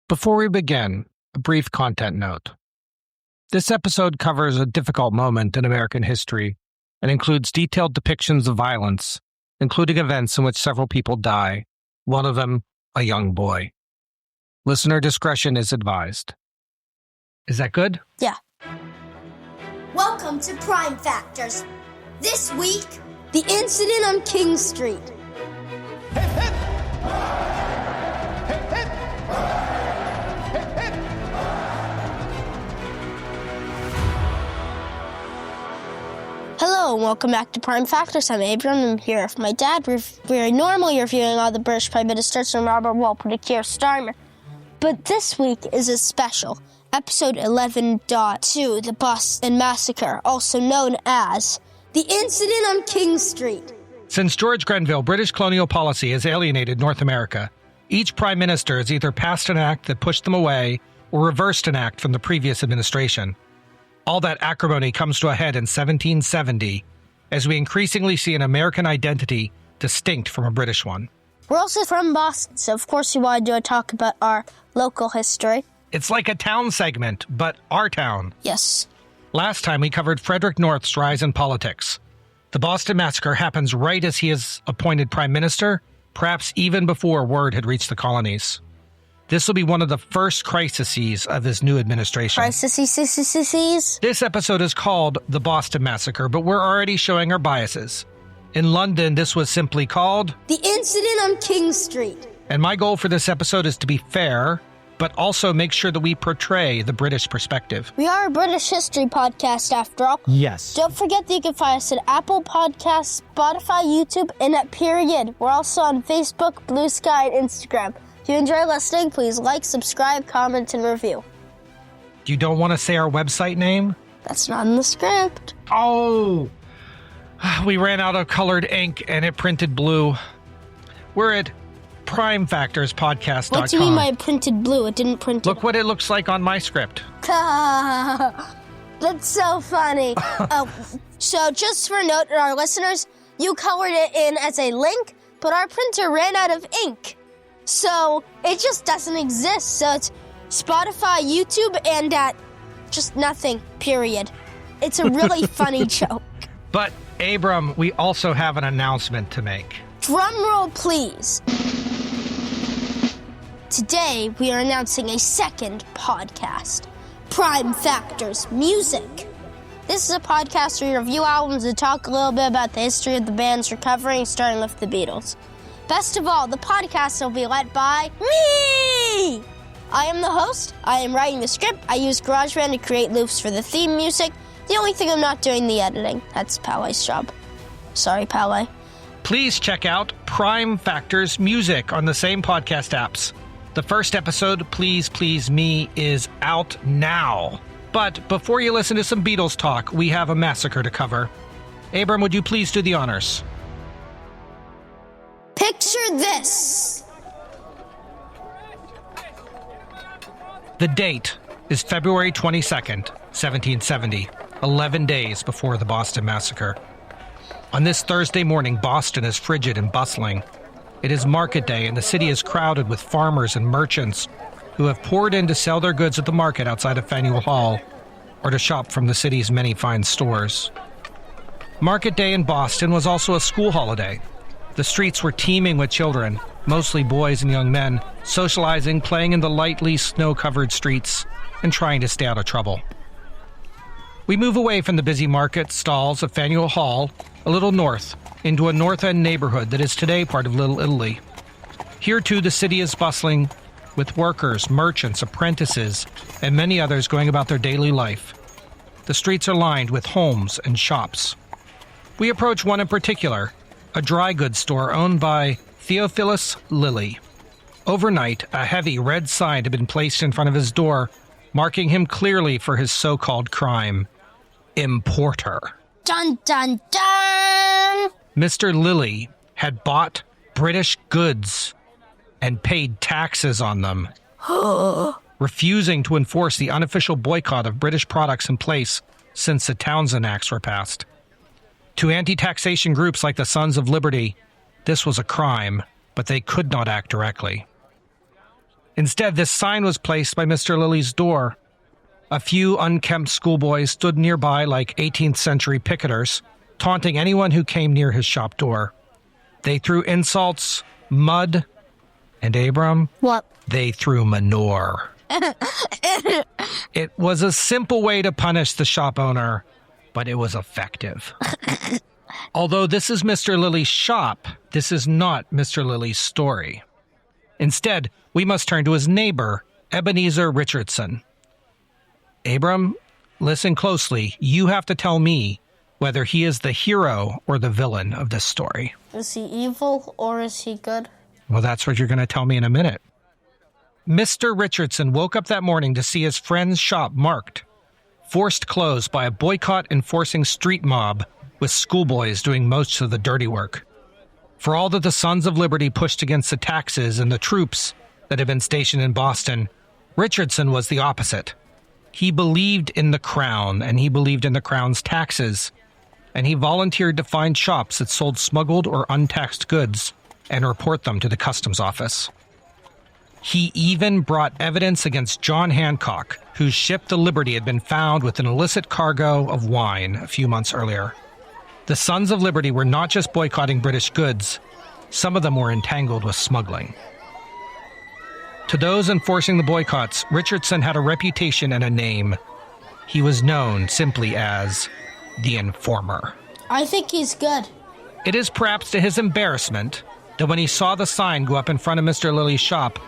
Before we begin, a brief content note. This episode covers a difficult moment in American history and includes detailed depictions of violence, including events in which several people die, one of them a young boy. Listener discretion is advised. Is that good? Yeah. Welcome to Prime Factors. This week, the incident on King Street. Hip, hip. Hip, hip. Hip, hip. Hello and welcome back to Prime Factors. I'm Abram. I'm here with my dad. We're normally reviewing all the British Prime Ministers from Robert Walpole to Keir Starmer. But this week is a special. Episode 11.2, the Boston Massacre, also known as the incident on King Street. Since George Grenville, British colonial policy has alienated North America. Each prime minister has either passed an act that pushed them away or reversed an act from the previous administration. All that acrimony comes to a head in 1770 as we increasingly see an American identity distinct from a British one. We're also from Boston, so of course we want to do a talk about our local history. It's like a town segment, but our town. Yes. Last time we covered Frederick North's rise in politics. The Boston Massacre happens right as he is appointed prime minister, perhaps even before word had reached the colonies. This will be one of the first crises of his new administration. Crises? This episode is called The Boston Massacre, but we're already showing our biases. In London, this was simply called The Incident on King Street. And my goal for this episode is to be fair, but also make sure that we portray the British perspective. We are a British history podcast, after all. Yes. Don't forget that you can find us at Apple Podcasts, Spotify, YouTube, and at Period. We're also on Facebook, Blue Sky, and Instagram. If you enjoy listening, please like, subscribe, comment, and review. You don't want to say our website name? That's not in the script. Oh! We ran out of colored ink and it printed blue. We're at primefactorspodcast.com. What do you mean by printed blue? It didn't print Look what it looks like on my script. That's so funny. So just for note, our listeners, you colored it in as a link, but our printer ran out of ink. So it just doesn't exist. So it's Spotify, YouTube, and at just nothing, period. It's a really funny joke. But, Abram, we also have an announcement to make. Drum roll, please. Today, we are announcing a second podcast, Prime Factors Music. This is a podcast where we review albums and talk a little bit about the history of the bands we're covering, starting with the Beatles. Best of all, the podcast will be led by me! I am the host. I am writing the script. I use GarageBand to create loops for the theme music. The only thing I'm not doing the editing. That's Palais' job. Sorry, Palais. Please check out Prime Factors Music on the same podcast apps. The first episode, Please Please Me, is out now. But before you listen to some Beatles talk, we have a massacre to cover. Abram, would you please do the honors? Picture this. The date is February 22nd, 1770, 11 days before the Boston Massacre. On this Thursday morning, Boston is frigid and bustling. It is market day, and the city is crowded with farmers and merchants who have poured in to sell their goods at the market outside of Faneuil Hall or to shop from the city's many fine stores. Market day in Boston was also a school holiday. The streets were teeming with children, mostly boys and young men, socializing, playing in the lightly snow-covered streets, and trying to stay out of trouble. We move away from the busy market stalls of Faneuil Hall, a little north, into a North End neighborhood that is today part of Little Italy. Here, too, the city is bustling with workers, merchants, apprentices, and many others going about their daily life. The streets are lined with homes and shops. We approach one in particular, a dry goods store owned by Theophilus Lilly. Overnight, a heavy red sign had been placed in front of his door, marking him clearly for his so-called crime. Importer. Dun, dun, dun! Mr. Lilly had bought British goods and paid taxes on them, refusing to enforce the unofficial boycott of British products in place since the Townshend Acts were passed. To anti-taxation groups like the Sons of Liberty, this was a crime, but they could not act directly. Instead, this sign was placed by Mr. Lilly's door. A few unkempt schoolboys stood nearby like 18th century picketers, taunting anyone who came near his shop door. They threw insults, mud, and Abram, What? they threw manure. It was a simple way to punish the shop owner, but it was effective. Although this is Mr. Lilly's shop, this is not Mr. Lilly's story. Instead, we must turn to his neighbor, Ebenezer Richardson. Abram, listen closely. You have to tell me whether he is the hero or the villain of this story. Is he evil or is he good? Well, that's what you're going to tell me in a minute. Mr. Richardson woke up that morning to see his friend's shop marked, forced closed by a boycott-enforcing street mob with schoolboys doing most of the dirty work. For all that the Sons of Liberty pushed against the taxes and the troops that had been stationed in Boston, Richardson was the opposite. He believed in the crown, and he believed in the crown's taxes, and he volunteered to find shops that sold smuggled or untaxed goods and report them to the customs office. He even brought evidence against John Hancock, whose ship the Liberty had been found with an illicit cargo of wine a few months earlier. The Sons of Liberty were not just boycotting British goods, some of them were entangled with smuggling. To those enforcing the boycotts, Richardson had a reputation and a name. He was known simply as the Informer. I think he's good. It is perhaps to his embarrassment that when he saw the sign go up in front of Mr. Lilly's shop,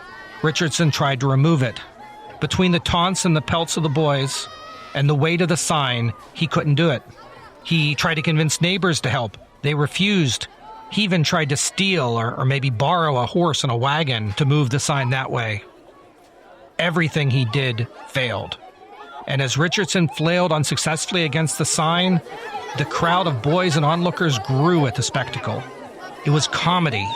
Richardson tried to remove it. Between the taunts and the pelts of the boys and the weight of the sign, he couldn't do it. He tried to convince neighbors to help. They refused. He even tried to steal or maybe borrow a horse and a wagon to move the sign that way. Everything he did failed. And as Richardson flailed unsuccessfully against the sign, the crowd of boys and onlookers grew at the spectacle. It was comedy.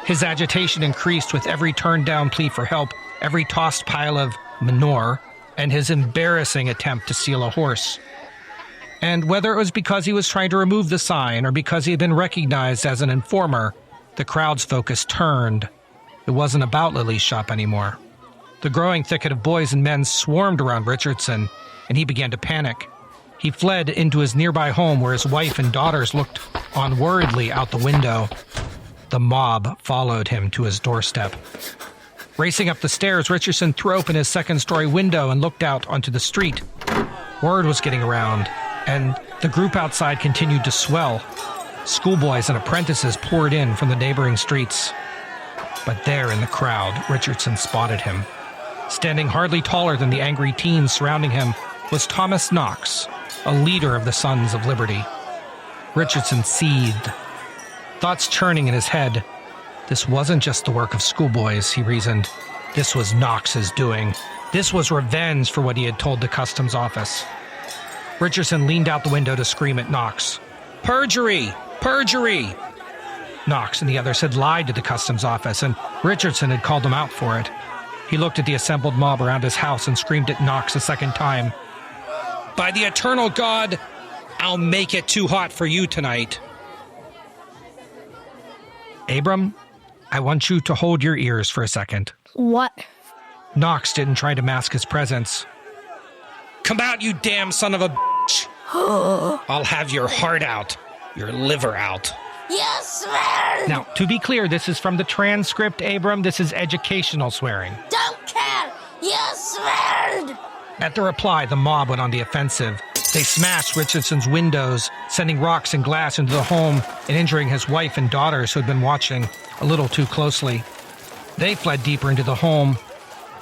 His agitation increased with every turned-down plea for help, every tossed pile of manure, and his embarrassing attempt to steal a horse. And whether it was because he was trying to remove the sign or because he had been recognized as an informer, the crowd's focus turned. It wasn't about Lilly's shop anymore. The growing thicket of boys and men swarmed around Richardson, and he began to panic. He fled into his nearby home where his wife and daughters looked on worriedly out the window. The mob followed him to his doorstep. Racing up the stairs, Richardson threw open his second-story window and looked out onto the street. Word was getting around, and the group outside continued to swell. Schoolboys and apprentices poured in from the neighboring streets. But there in the crowd, Richardson spotted him. Standing hardly taller than the angry teens surrounding him was Thomas Knox, a leader of the Sons of Liberty. Richardson seethed, thoughts churning in his head. This wasn't just the work of schoolboys, he reasoned. This was Knox's doing. This was revenge for what he had told the customs office. Richardson leaned out the window to scream at Knox. Perjury! Perjury! Knox and the others had lied to the customs office, and Richardson had called them out for it. He looked at the assembled mob around his house and screamed at Knox a second time. By the eternal God, I'll make it too hot for you tonight. Abram, I want you to hold your ears for a second. What? Knox didn't try to mask his presence. Come out, you damn son of a bitch! I'll have your heart out, your liver out. Yes, sir! Now, to be clear, this is from the transcript, Abram. This is educational swearing. Don't care! Yes, sir! At the reply, the mob went on the offensive. They smashed Richardson's windows, sending rocks and glass into the home and injuring his wife and daughters who had been watching a little too closely. They fled deeper into the home.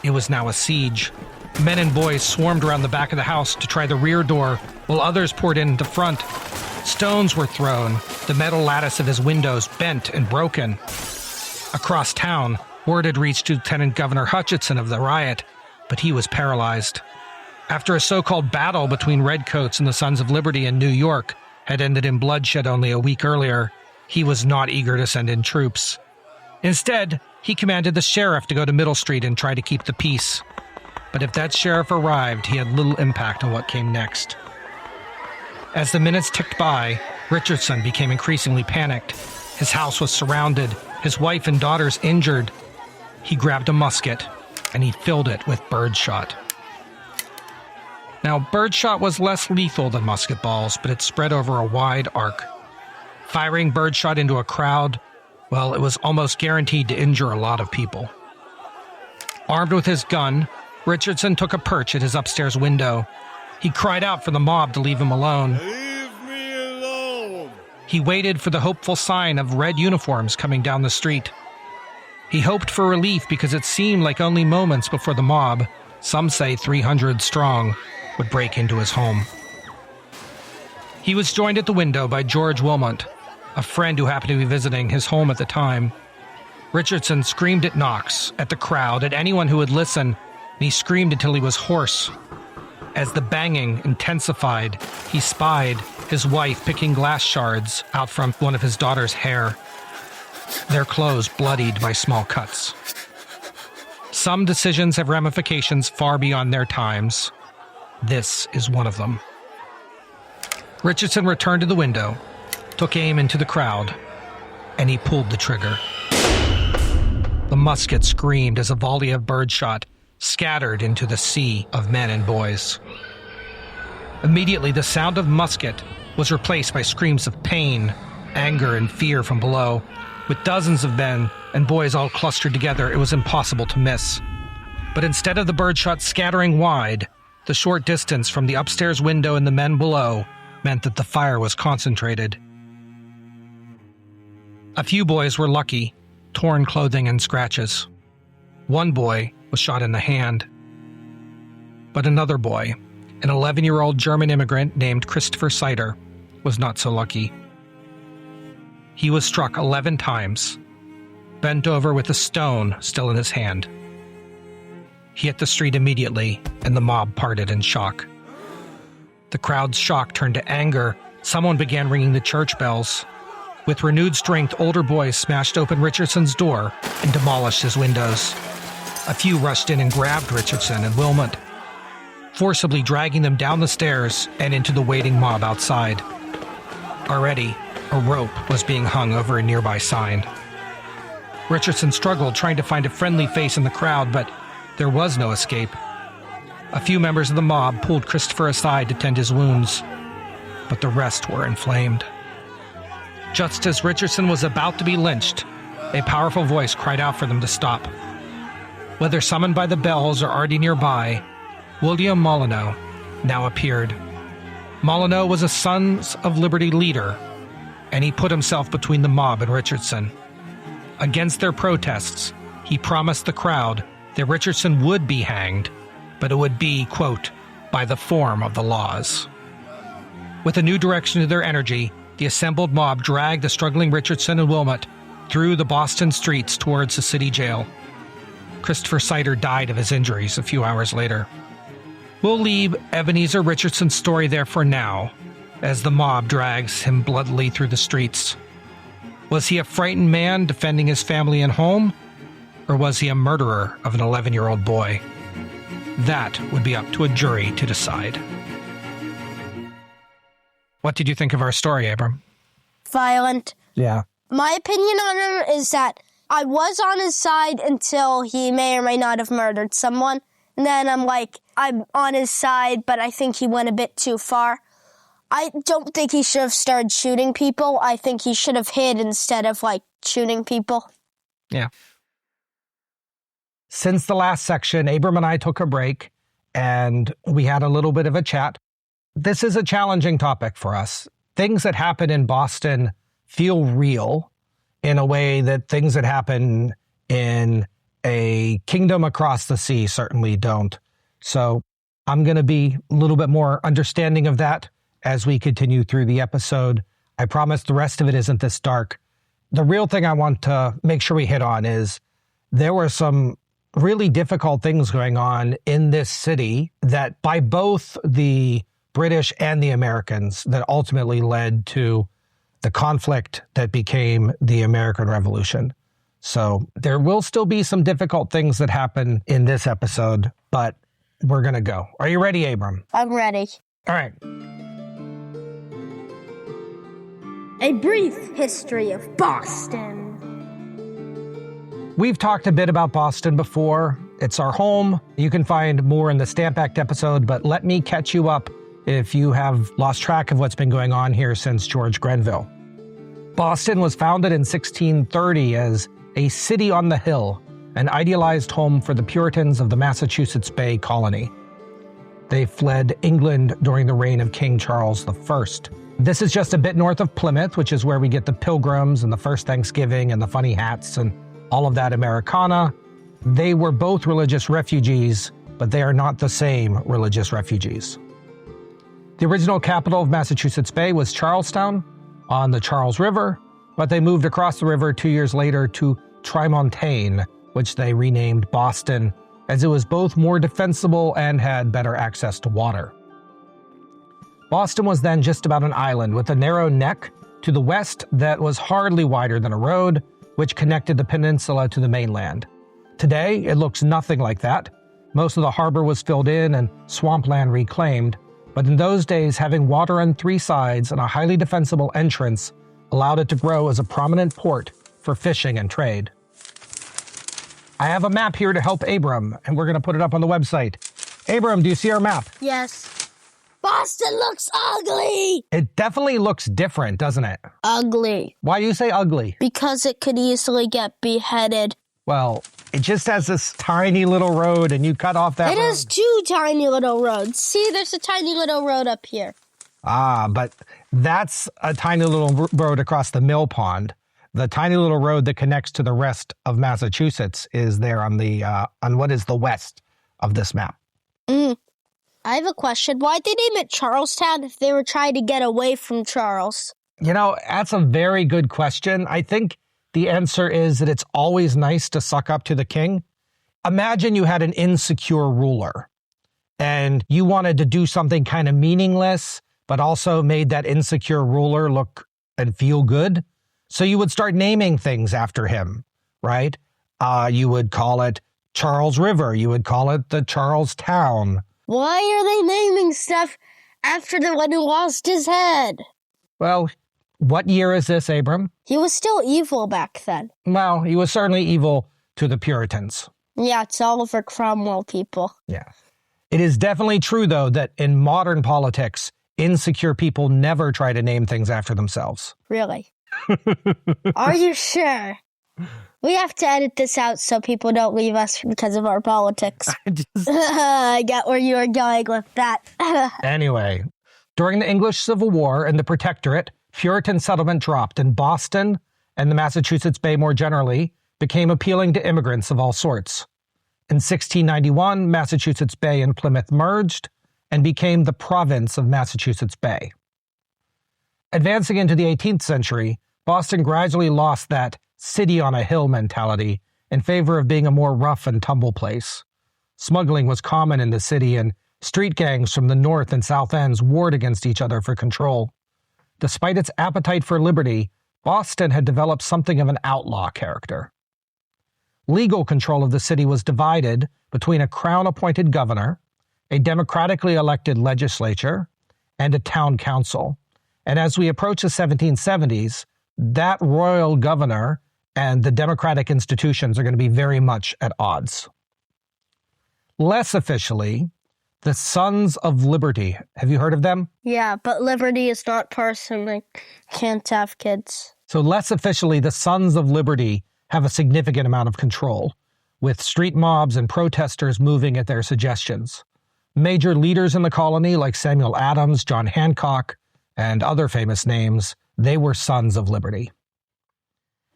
It was now a siege. Men and boys swarmed around the back of the house to try the rear door, while others poured in the front. Stones were thrown. The metal lattice of his windows bent and broken. Across town, word had reached Lieutenant Governor Hutchinson of the riot, but he was paralyzed. After a so-called battle between Redcoats and the Sons of Liberty in New York had ended in bloodshed only a week earlier, he was not eager to send in troops. Instead, he commanded the sheriff to go to Middle Street and try to keep the peace. But if that sheriff arrived, he had little impact on what came next. As the minutes ticked by, Richardson became increasingly panicked. His house was surrounded, his wife and daughters injured. He grabbed a musket. and he filled it with birdshot. Now, birdshot was less lethal than musket balls, but it spread over a wide arc. Firing birdshot into a crowd, well, it was almost guaranteed to injure a lot of people. Armed with his gun, Richardson took a perch at his upstairs window. He cried out for the mob to leave him alone. Leave me alone! He waited for the hopeful sign of red uniforms coming down the street. He hoped for relief because it seemed like only moments before the mob, some say 300 strong, would break into his home. He was joined at the window by George Wilmot, a friend who happened to be visiting his home at the time. Richardson screamed at Knox, at the crowd, at anyone who would listen, and he screamed until he was hoarse. As the banging intensified, he spied his wife picking glass shards out from one of his daughter's hair, their clothes bloodied by small cuts. Some decisions have ramifications far beyond their times. This is one of them. Richardson returned to the window, took aim into the crowd, and he pulled the trigger. The musket screamed as a volley of birdshot scattered into the sea of men and boys. Immediately, the sound of musket was replaced by screams of pain, anger, and fear from below. With dozens of men and boys all clustered together, it was impossible to miss. But instead of the birdshot scattering wide, the short distance from the upstairs window and the men below meant that the fire was concentrated. A few boys were lucky, torn clothing and scratches. One boy was shot in the hand. But another boy, an 11-year-old German immigrant named Christopher Sider, was not so lucky. He was struck 11 times, bent over with a stone still in his hand. He hit the street immediately, and the mob parted in shock. The crowd's shock turned to anger. Someone began ringing the church bells. With renewed strength, older boys smashed open Richardson's door and demolished his windows. A few rushed in and grabbed Richardson and Wilmot, forcibly dragging them down the stairs and into the waiting mob outside. Already, a rope was being hung over a nearby sign. Richardson struggled, trying to find a friendly face in the crowd, but there was no escape. A few members of the mob pulled Christopher aside to tend his wounds, but the rest were inflamed. Just as Richardson was about to be lynched, a powerful voice cried out for them to stop. Whether summoned by the bells or already nearby, William Molyneux now appeared. Molyneux was a Sons of Liberty leader, and he put himself between the mob and Richardson. Against their protests, he promised the crowd that Richardson would be hanged, but it would be, quote, by the form of the laws. With a new direction to their energy, the assembled mob dragged the struggling Richardson and Wilmot through the Boston streets towards the city jail. Christopher Sider died of his injuries a few hours later. We'll leave Ebenezer Richardson's story there for now, as the mob drags him bloodily through the streets. Was he a frightened man defending his family and home, or was he a murderer of an 11-year-old boy? That would be up to a jury to decide. What did you think of our story, Abram? Violent. Yeah. My opinion on him is that I was on his side until he may or may not have murdered someone. And then I'm on his side, but I think he went a bit too far. I don't think he should have started shooting people. I think he should have hid instead of, shooting people. Yeah. Since the last section, Abram and I took a break, and we had a little bit of a chat. This is a challenging topic for us. Things that happen in Boston feel real in a way that things that happen in a kingdom across the sea certainly don't. So I'm going to be a little bit more understanding of that as we continue through the episode. I promise the rest of it isn't this dark. The real thing I want to make sure we hit on is there were some really difficult things going on in this city that by both the British and the Americans that ultimately led to the conflict that became the American Revolution. So there will still be some difficult things that happen in this episode, but we're going to go. Are you ready, Abram? I'm ready. All right. A brief history of Boston. We've talked a bit about Boston before. It's our home. You can find more in the Stamp Act episode, but let me catch you up if you have lost track of what's been going on here since George Grenville. Boston was founded in 1630 as a city on the hill, an idealized home for the Puritans of the Massachusetts Bay Colony. They fled England during the reign of King Charles I. This is just a bit north of Plymouth, which is where we get the Pilgrims and the First Thanksgiving and the funny hats and all of that Americana. They were both religious refugees, but they are not the same religious refugees. The original capital of Massachusetts Bay was Charlestown on the Charles River, but they moved across the river 2 years later to Tremontaine, which they renamed Boston, as it was both more defensible and had better access to water. Boston was then just about an island with a narrow neck to the west that was hardly wider than a road, which connected the peninsula to the mainland. Today, it looks nothing like that. Most of the harbor was filled in and swampland reclaimed, but in those days, having water on three sides and a highly defensible entrance allowed it to grow as a prominent port for fishing and trade. I have a map here to help Abram, and we're going to put it up on the website. Abram, do you see our map? Yes. Boston looks ugly! It definitely looks different, doesn't it? Ugly. Why do you say ugly? Because it could easily get beheaded. Well, it just has this tiny little road, and you cut off that road. It has two tiny little roads. See, there's a tiny little road up here. Ah, but that's a tiny little road across the mill pond. The tiny little road that connects to the rest of Massachusetts is there on the on what is the west of this map. I have a question. Why'd they name it Charlestown if they were trying to get away from Charles? You know, that's a very good question. I think the answer is that it's always nice to suck up to the king. Imagine you had an insecure ruler and you wanted to do something kind of meaningless, but also made that insecure ruler look and feel good. So you would start naming things after him, right? You would call it Charles River. You would call it the Charlestown. Why are they naming stuff after the one who lost his head? Well, what year is this, Abram? He was still evil back then. Well, he was certainly evil to the Puritans. Yeah, it's Oliver Cromwell, people. Yeah. It is definitely true, though, that in modern politics, insecure people never try to name things after themselves. Really? Are you sure? We have to edit this out so people don't leave us because of our politics. I get where you are going with that. Anyway, during the English Civil War and the Protectorate, Puritan settlement dropped, and Boston and the Massachusetts Bay more generally became appealing to immigrants of all sorts. In 1691, Massachusetts Bay and Plymouth merged and became the province of Massachusetts Bay. Advancing into the 18th century, Boston gradually lost that city on a hill mentality in favor of being a more rough and tumble place. Smuggling was common in the city, and street gangs from the north and south ends warred against each other for control. Despite its appetite for liberty, Boston had developed something of an outlaw character. Legal control of the city was divided between a crown-appointed governor, a democratically elected legislature, and a town council. And as we approach the 1770s, that royal governor and the democratic institutions are going to be very much at odds. Less officially, the Sons of Liberty. Have you heard of them? Yeah, but liberty is not person. They can't have kids. So less officially, the Sons of Liberty have a significant amount of control, with street mobs and protesters moving at their suggestions. Major leaders in the colony, like Samuel Adams, John Hancock, and other famous names, they were Sons of Liberty.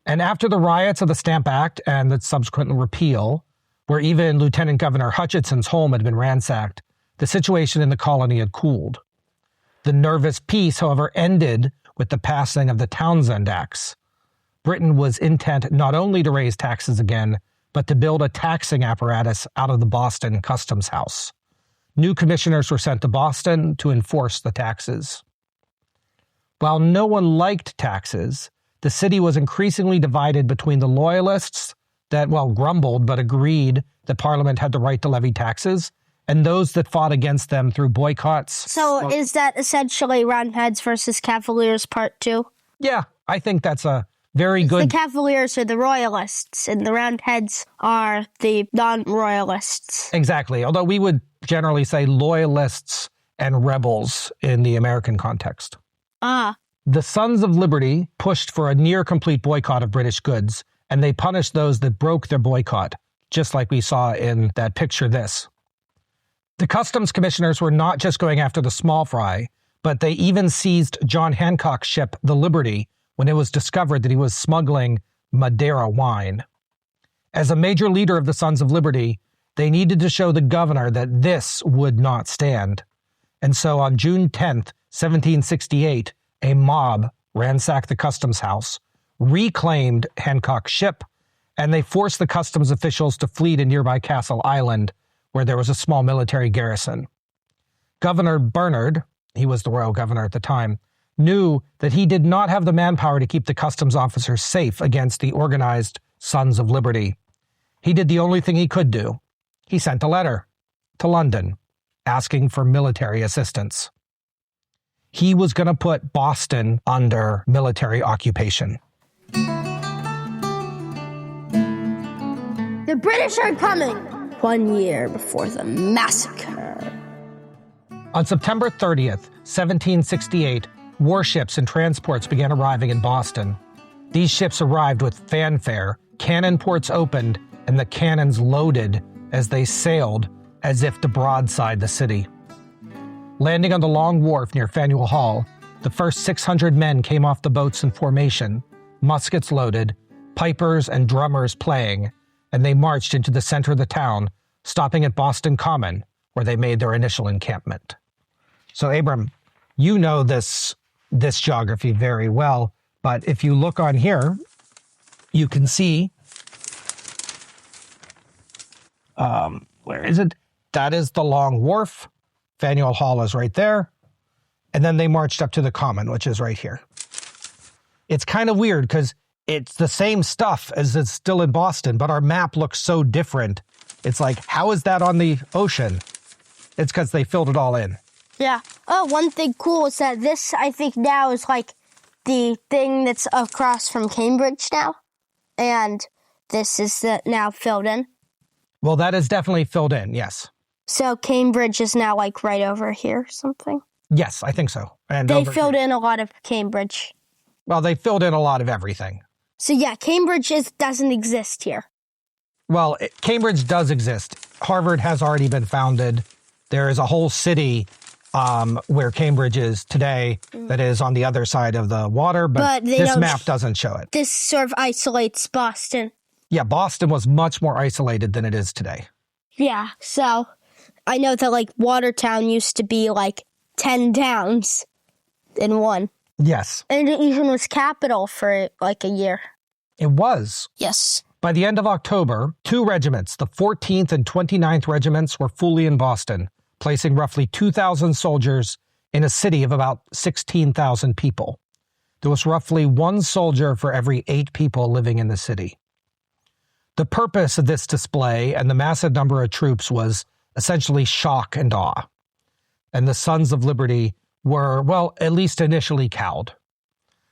And after the riots of the Stamp Act and the subsequent repeal, where even Lieutenant Governor Hutchinson's home had been ransacked, the situation in the colony had cooled. The nervous peace, however, ended with the passing of the Townshend Acts. Britain was intent not only to raise taxes again, but to build a taxing apparatus out of the Boston Customs House. New commissioners were sent to Boston to enforce the taxes. While no one liked taxes, the city was increasingly divided between the loyalists that, grumbled but agreed that Parliament had the right to levy taxes, and those that fought against them through boycotts. So is that essentially Roundheads versus Cavaliers Part 2? Yeah, I think that's a Very The good. Cavaliers are the Royalists, and the Roundheads are the non-Royalists. Exactly. Although we would generally say loyalists and rebels in the American context. Ah, The Sons of Liberty pushed for a near-complete boycott of British goods, and they punished those that broke their boycott, just like we saw in that picture this. The customs commissioners were not just going after the small fry, but they even seized John Hancock's ship, the Liberty, when it was discovered that he was smuggling Madeira wine. As a major leader of the Sons of Liberty, they needed to show the governor that this would not stand. And so on June 10th, 1768, a mob ransacked the customs house, reclaimed Hancock's ship, and they forced the customs officials to flee to nearby Castle Island, where there was a small military garrison. Governor Bernard, he was the royal governor at the time, knew that he did not have the manpower to keep the customs officers safe against the organized Sons of Liberty. He did the only thing he could do. He sent a letter to London asking for military assistance. He was going to put Boston under military occupation. the British are coming! 1 year before the massacre. On September 30th, 1768, warships and transports began arriving in Boston. These ships arrived with fanfare, cannon ports opened, and the cannons loaded as they sailed as if to broadside the city. Landing on the Long Wharf near Faneuil Hall, the first 600 men came off the boats in formation, muskets loaded, pipers and drummers playing, and they marched into the center of the town, stopping at Boston Common, where they made their initial encampment. So, Abram, you know this geography very well, but if you look on here, you can see, where is it? That is the Long Wharf. Faneuil Hall is right there. And then they marched up to the Common, which is right here. It's kind of weird because it's the same stuff as it's still in Boston, but our map looks so different. It's like, how is that on the ocean? It's because they filled it all in. Yeah. Oh, one thing cool is that this, I think, now is like the thing that's across from Cambridge now. And this is now filled in. Well, that is definitely filled in, yes. So Cambridge is now like right over here or something? Yes, I think so. And they filled in a lot of Cambridge. Well, they filled in a lot of everything. So yeah, Cambridge doesn't exist here. Well, Cambridge does exist. Harvard has already been founded. There is a whole city where Cambridge is today that is on the other side of the water, but this map doesn't show it. This sort of isolates Boston. Yeah, Boston was much more isolated than it is today. Yeah, so I know that like Watertown used to be like 10 towns in one. Yes. And it even was capital for like a year. It was. Yes. By the end of October, 2 regiments, the 14th and 29th regiments, were fully in Boston, placing roughly 2,000 soldiers in a city of about 16,000 people. There was roughly 1 soldier for every 8 people living in the city. The purpose of this display and the massive number of troops was essentially shock and awe. And the Sons of Liberty were, well, at least initially cowed.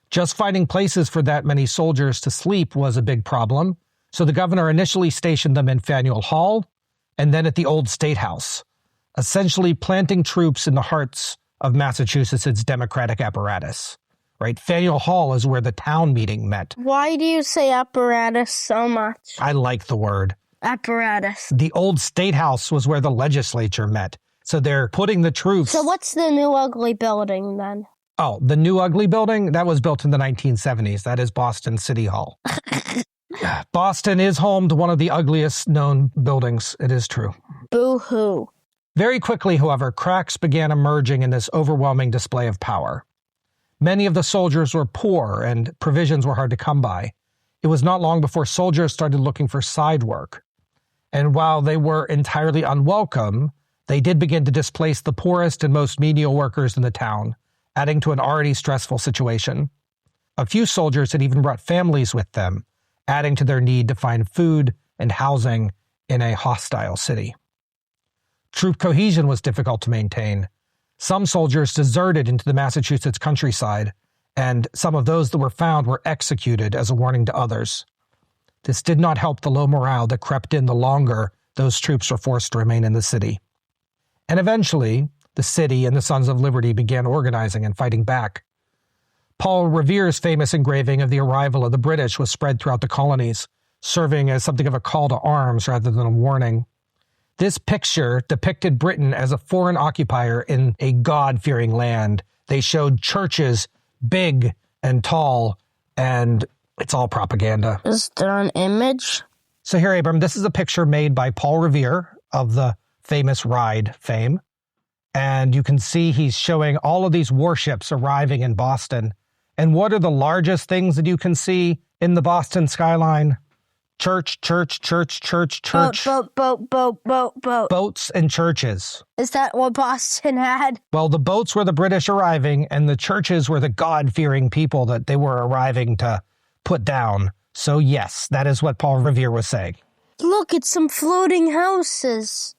Just finding places for that many soldiers to sleep was a big problem, so the governor initially stationed them in Faneuil Hall and then at the Old State House, essentially planting troops in the hearts of Massachusetts' democratic apparatus. Right? Faneuil Hall is where the town meeting met. Why do you say apparatus so much? I like the word. Apparatus. The Old State House was where the legislature met. So they're putting the troops... So what's the new ugly building then? Oh, the new ugly building? That was built in the 1970s. That is Boston City Hall. Boston is home to one of the ugliest known buildings. It is true. Boo-hoo. Very quickly, however, cracks began emerging in this overwhelming display of power. Many of the soldiers were poor and provisions were hard to come by. It was not long before soldiers started looking for side work. And while they were entirely unwelcome, they did begin to displace the poorest and most menial workers in the town, adding to an already stressful situation. A few soldiers had even brought families with them, adding to their need to find food and housing in a hostile city. Troop cohesion was difficult to maintain. Some soldiers deserted into the Massachusetts countryside, and some of those that were found were executed as a warning to others. This did not help the low morale that crept in the longer those troops were forced to remain in the city. And eventually, the city and the Sons of Liberty began organizing and fighting back. Paul Revere's famous engraving of the arrival of the British was spread throughout the colonies, serving as something of a call to arms rather than a warning. This picture depicted Britain as a foreign occupier in a God-fearing land. They showed churches big and tall, and it's all propaganda. Is there an image? So here, Abram, this is a picture made by Paul Revere of the famous Ride fame. And you can see he's showing all of these warships arriving in Boston. And what are the largest things that you can see in the Boston skyline? Church, church, church, church, church. Boat. Boats and churches. Is that what Boston had? Well, the boats were the British arriving, and the churches were the God-fearing people that they were arriving to put down. So yes, that is what Paul Revere was saying. Look, it's some floating houses.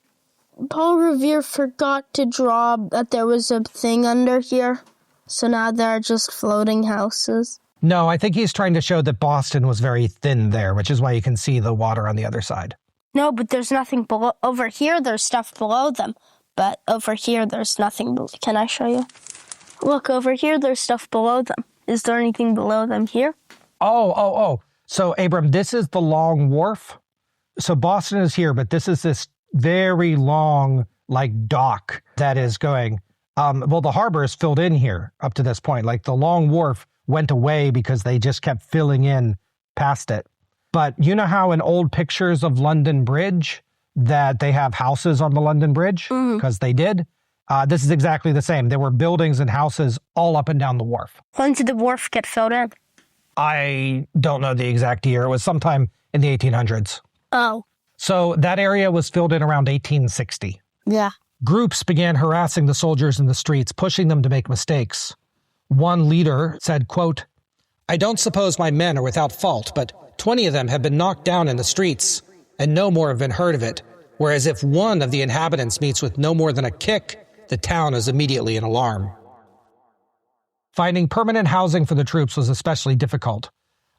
Paul Revere forgot to draw that there was a thing under here. So now there are just floating houses. No, I think he's trying to show that Boston was very thin there, which is why you can see the water on the other side. No, but there's nothing below. Over here, there's stuff below them. But over here, there's nothing. Can I show you? Look, over here, there's stuff below them. Is there anything below them here? Oh. So, Abram, this is the Long Wharf. So Boston is here, but this is this very long, dock that is going. The harbor is filled in here up to this point. The Long Wharf went away because they just kept filling in past it. But you know how in old pictures of London Bridge that they have houses on the London Bridge? Because they did. This is exactly the same. There were buildings and houses all up and down the wharf. When did the wharf get filled in? I don't know the exact year. It was sometime in the 1800s. Oh. So that area was filled in around 1860. Yeah. Groups began harassing the soldiers in the streets, pushing them to make mistakes. One leader said, quote, "I don't suppose my men are without fault, but 20 of them have been knocked down in the streets, and no more have been heard of it. Whereas if one of the inhabitants meets with no more than a kick, the town is immediately in alarm." Finding permanent housing for the troops was especially difficult.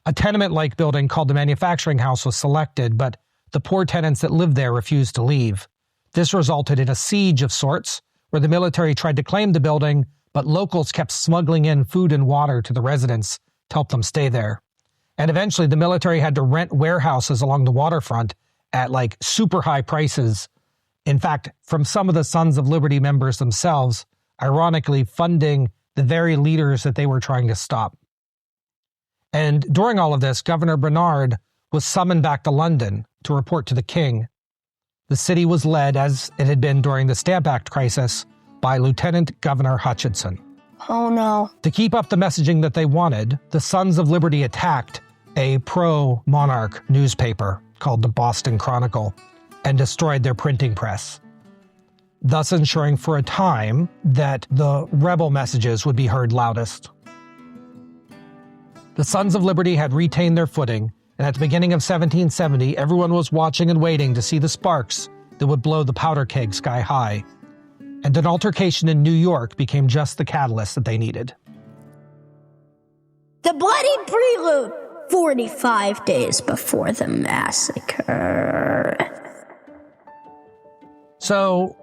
A tenement-like building called the Manufacturing House was selected, but the poor tenants that lived there refused to leave. This resulted in a siege of sorts, where the military tried to claim the building, but locals kept smuggling in food and water to the residents to help them stay there. And eventually the military had to rent warehouses along the waterfront at super high prices. In fact, from some of the Sons of Liberty members themselves, ironically funding the very leaders that they were trying to stop. And during all of this, Governor Bernard was summoned back to London to report to the king. The city was led, as it had been during the Stamp Act crisis, by Lieutenant Governor Hutchinson. Oh, no. To keep up the messaging that they wanted, the Sons of Liberty attacked a pro-monarch newspaper called the Boston Chronicle and destroyed their printing press, thus ensuring for a time that the rebel messages would be heard loudest. The Sons of Liberty had retained their footing, and at the beginning of 1770, everyone was watching and waiting to see the sparks that would blow the powder keg sky high. And an altercation in New York became just the catalyst that they needed. The Bloody Prelude, 45 days before the massacre. So,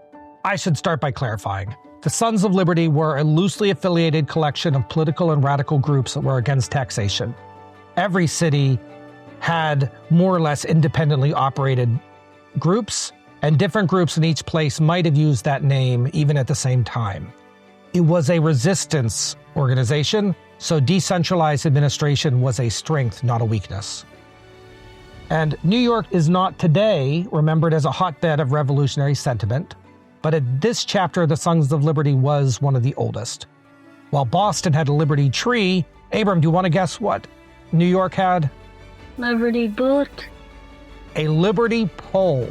I should start by clarifying. The Sons of Liberty were a loosely affiliated collection of political and radical groups that were against taxation. Every city had more or less independently operated groups, and different groups in each place might have used that name even at the same time. It was a resistance organization, so decentralized administration was a strength, not a weakness. And New York is not today remembered as a hotbed of revolutionary sentiment, but at this chapter, the Sons of Liberty was one of the oldest. While Boston had a Liberty Tree, Abram, do you want to guess what New York had? Liberty Boot. A Liberty Pole.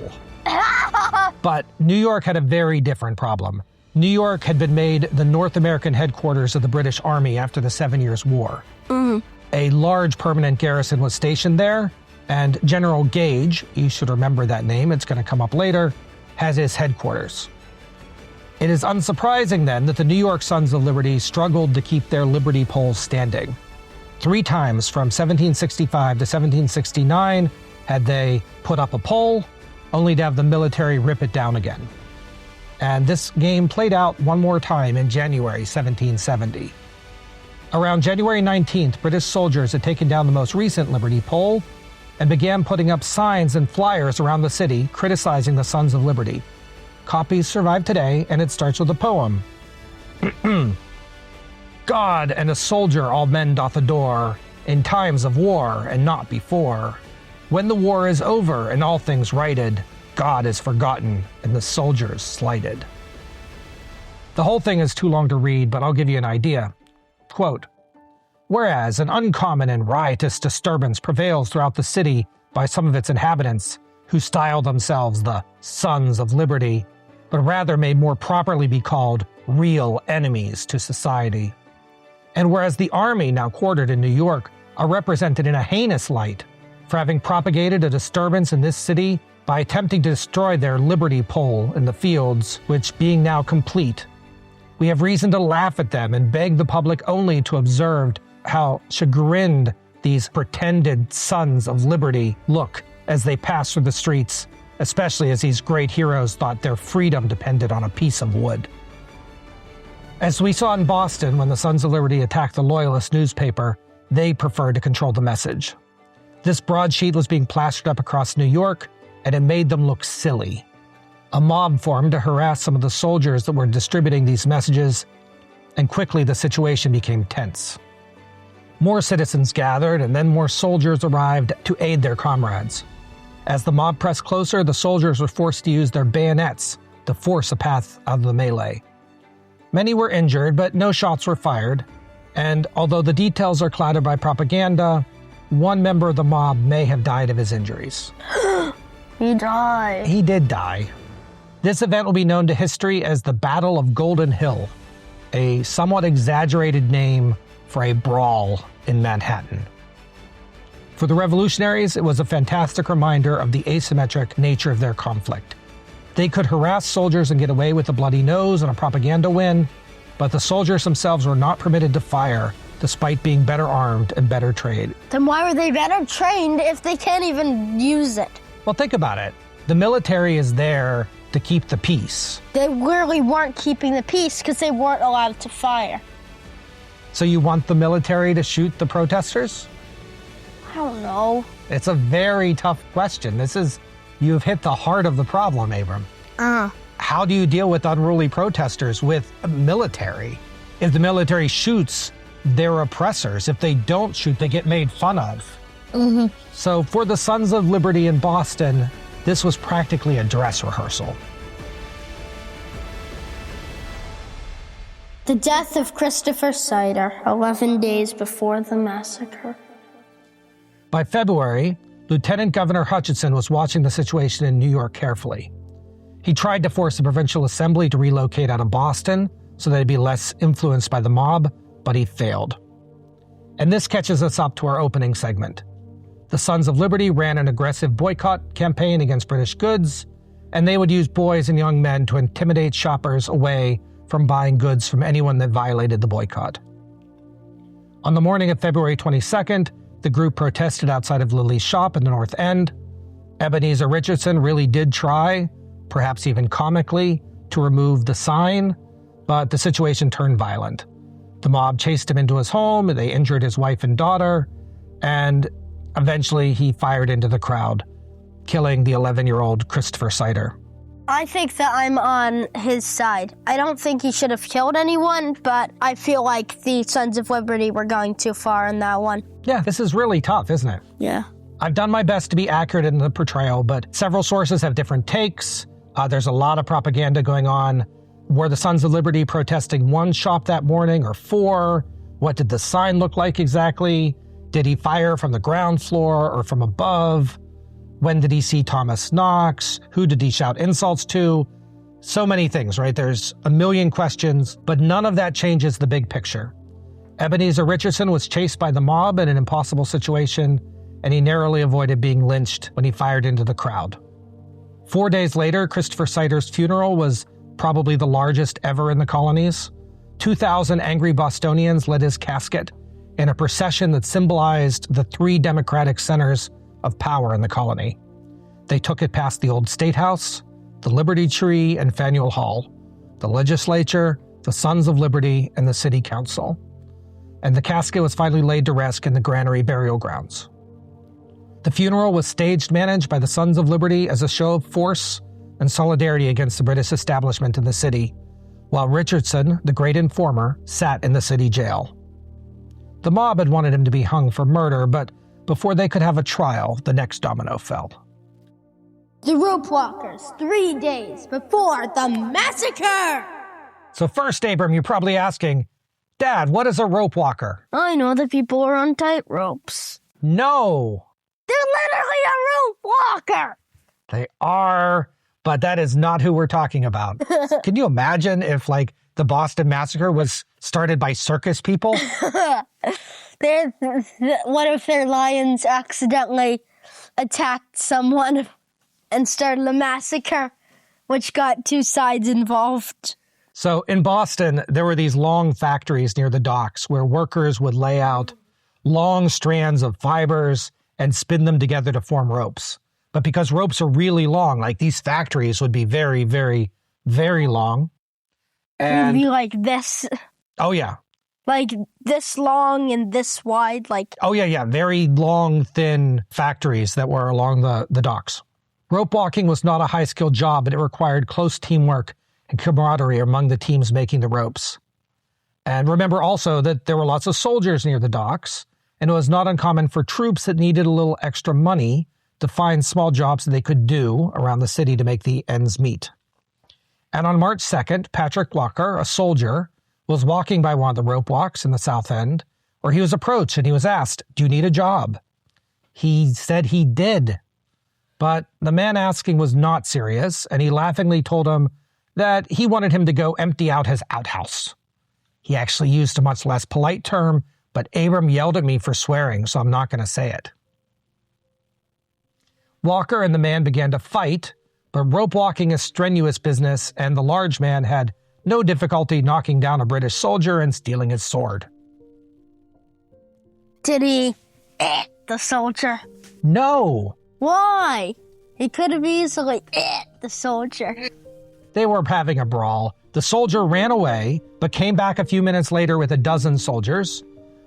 But New York had a very different problem. New York had been made the North American headquarters of the British Army after the 7 Years' War. A large permanent garrison was stationed there, and General Gage, you should remember that name, it's going to come up later, has his headquarters. It is unsurprising then that the New York Sons of Liberty struggled to keep their liberty pole standing. 3 times from 1765 to 1769 had they put up a pole, only to have the military rip it down again. And this game played out one more time in January 1770. Around January 19th, British soldiers had taken down the most recent liberty pole and began putting up signs and flyers around the city criticizing the Sons of Liberty. Copies survive today, and it starts with a poem. God and a soldier all men doth adore, in times of war and not before. When the war is over and all things righted, God is forgotten and the soldiers slighted. The whole thing is too long to read, but I'll give you an idea. Quote, whereas an uncommon and riotous disturbance prevails throughout the city by some of its inhabitants, who style themselves the Sons of Liberty, but rather may more properly be called real enemies to society. And whereas the army now quartered in New York are represented in a heinous light for having propagated a disturbance in this city by attempting to destroy their liberty pole in the fields, which being now complete, we have reason to laugh at them and beg the public only to observe how chagrined these pretended Sons of Liberty look as they pass through the streets, especially as these great heroes thought their freedom depended on a piece of wood. As we saw in Boston when the Sons of Liberty attacked the Loyalist newspaper, they preferred to control the message. This broadsheet was being plastered up across New York, and it made them look silly. A mob formed to harass some of the soldiers that were distributing these messages, and quickly the situation became tense. More citizens gathered, and then more soldiers arrived to aid their comrades. As the mob pressed closer, the soldiers were forced to use their bayonets to force a path out of the melee. Many were injured, but no shots were fired, and although the details are clouded by propaganda, one member of the mob may have died of his injuries. He died. He did die. This event will be known to history as the Battle of Golden Hill, a somewhat exaggerated name for a brawl in Manhattan. For the revolutionaries, it was a fantastic reminder of the asymmetric nature of their conflict. They could harass soldiers and get away with a bloody nose and a propaganda win, but the soldiers themselves were not permitted to fire, despite being better armed and better trained. Then why were they better trained if they can't even use it? Well, think about it. The military is there to keep the peace. They really weren't keeping the peace because they weren't allowed to fire. So you want the military to shoot the protesters? I don't know. It's a very tough question. You've hit the heart of the problem, Abram. How do you deal with unruly protesters with a military? If the military shoots, they're oppressors. If they don't shoot, they get made fun of. So for the Sons of Liberty in Boston, this was practically a dress rehearsal. The death of Christopher Sider, 11 days before the massacre. By February, Lieutenant Governor Hutchinson was watching the situation in New York carefully. He tried to force the provincial assembly to relocate out of Boston so that it'd be less influenced by the mob, but he failed. And this catches us up to our opening segment. The Sons of Liberty ran an aggressive boycott campaign against British goods, and they would use boys and young men to intimidate shoppers away from buying goods from anyone that violated the boycott. On the morning of February 22nd, the group protested outside of Lily's shop in the North End. Ebenezer Richardson really did try, perhaps even comically, to remove the sign, but the situation turned violent. The mob chased him into his home, they injured his wife and daughter, and eventually he fired into the crowd, killing the 11-year-old Christopher Sider. I think that I'm on his side. I don't think he should have killed anyone, but I feel like the Sons of Liberty were going too far in that one. Yeah, this is really tough, isn't it? Yeah. I've done my best to be accurate in the portrayal, but several sources have different takes. There's a lot of propaganda going on. Were the Sons of Liberty protesting one shop that morning or 4? What did the sign look like exactly? Did he fire from the ground floor or from above? When did he see Thomas Knox? Who did he shout insults to? So many things, right? There's a million questions, but none of that changes the big picture. Ebenezer Richardson was chased by the mob in an impossible situation, and he narrowly avoided being lynched when he fired into the crowd. 4 days later, Christopher Sider's funeral was probably the largest ever in the colonies. 2,000 angry Bostonians led his casket in a procession that symbolized the three democratic centers of power in the colony. They took it past the old State House, the Liberty Tree, and Faneuil Hall, the legislature, the Sons of Liberty, and the City Council. And the casket was finally laid to rest in the Granary burial grounds. The funeral was staged managed by the Sons of Liberty as a show of force and solidarity against the British establishment in the city, while Richardson, the great informer, sat in the city jail. The mob had wanted him to be hung for murder, but before they could have a trial, the next domino fell. The rope walkers, 3 days before the massacre! So first, Abram, you're probably asking, Dad, what is a rope walker? I know the people are on tight ropes. No! They're literally a rope walker! They are, but that is not who we're talking about. Can you imagine if, the Boston Massacre was started by circus people? What if their lions accidentally attacked someone and started a massacre, which got two sides involved? So in Boston, there were these long factories near the docks where workers would lay out long strands of fibers and spin them together to form ropes. But because ropes are really long, these factories would be very, very, very long. And it'd be like this. Oh, yeah. Like this long and this wide, Oh, yeah. Very long, thin factories that were along the docks. Rope walking was not a high-skilled job, but it required close teamwork and camaraderie among the teams making the ropes. And remember also that there were lots of soldiers near the docks, and it was not uncommon for troops that needed a little extra money to find small jobs that they could do around the city to make the ends meet. And on March 2nd, Patrick Walker, a soldier, was walking by one of the rope walks in the South End, where he was approached and he was asked, "Do you need a job?" He said he did. But the man asking was not serious, and he laughingly told him that he wanted him to go empty out his outhouse. He actually used a much less polite term, but Abram yelled at me for swearing, so I'm not going to say it. Walker and the man began to fight, but rope walking is strenuous business, and the large man had no difficulty knocking down a British soldier and stealing his sword. Did he the soldier? No. Why? He could have easily the soldier. They were having a brawl. The soldier ran away, but came back a few minutes later with a dozen soldiers.